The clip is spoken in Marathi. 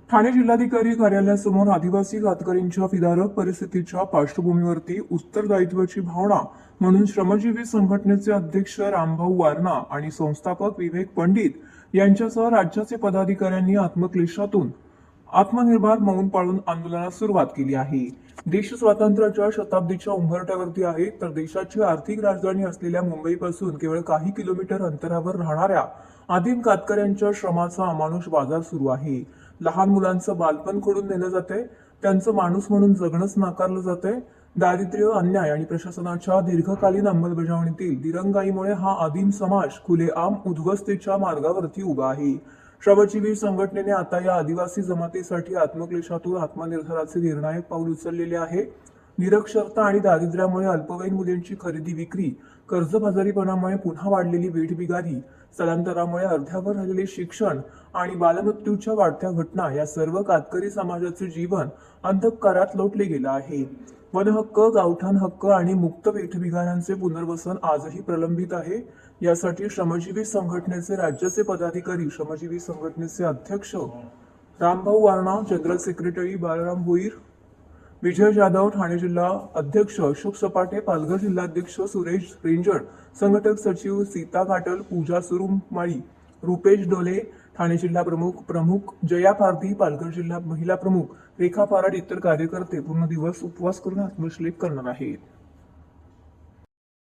ठाणे जिल्हाधिकारी कार्यालयासमोर आदिवासी कातकरींच्या विदारक परिस्थितीच्या पार्श्वभूमीवरती उत्तरदायित्वाची भावना म्हणून श्रमजीवी संघटनेचे अध्यक्ष रामभाऊ वारणा आणि संस्थापक विवेक पंडित यांच्यासह राज्याचे पदाधिकाऱ्यांनी आत्मक्लेशातून आत्मनिर्भर मौन पाळून आंदोलनास सुरुवात केली आहे। देश स्वातंत्र्याच्या शताब्दीच्या उंबरठ्यावरती आहे, तर देशाची आर्थिक राजधानी असलेल्या मुंबईपासून केवळ काही किलोमीटर अंतरावर राहणाऱ्या आदिम कातकऱ्यांच्या श्रमाचा अमानुष बाजार सुरू आहे। लहान मुलांचं बालपण खोडून नेलं जाते, त्यांचं माणूस म्हणून जगणंच नाकारलं जाते। दारिद्र्य, अन्याय आणि प्रशासनाच्या दीर्घकालीन अंमलबजावणीतील दिरंगाईमुळे हा आदिम समाज खुलेआम उद्ध्वस्तेच्या मार्गावरती उभा आहे। श्रमजीवी संघटनेने आता या आदिवासी जमातीसाठी आत्मक्लेशातून आत्मनिर्धाराचे निर्णायक पाऊल उचललेले आहे। निरक्षरता आणि दारिद्र्यामुळे अल्पवयीन मुलींची खरेदी विक्री, कर्जबाजारीपणामुळे पुन्हा वाढलेली वेठबिगारी, स्थलांतरामुळे अर्ध्यावर राहिलेले शिक्षण आणि बालमृत्यूच्या वाढत्या घटना या सर्व कातकरी समाजाचे जीवन अंधकारात लोटले गेले आहे। वनहक्क, गावठाण हक्क आणि मुक्त वेठबिगारांचे पुनर्वसन आजही प्रलंबित आहे। यासाठी श्रमजीवी संघटनेचे राज्याचे पदाधिकारी, श्रमजीवी संघटनेचे अध्यक्ष रामभाऊ वारणा, जनरल सेक्रेटरी बाळाराम भोईर, विजय जाधव, ठाणे जिल्हा अध्यक्ष अशोक सपाटे, पालघर जिल्हाध्यक्ष सुरेश रेंजड, संघटक सचिव सीता घाटल, पूजा सुरुमाळी, रुपेश डोले, ठाणे जिल्हा प्रमुख जया पारधी, पालघर जिल्हा महिला प्रमुख रेखा पाराड इतर कार्यकर्ते पूर्ण दिवस उपवास करून आत्मश्लेष करणार आहेत।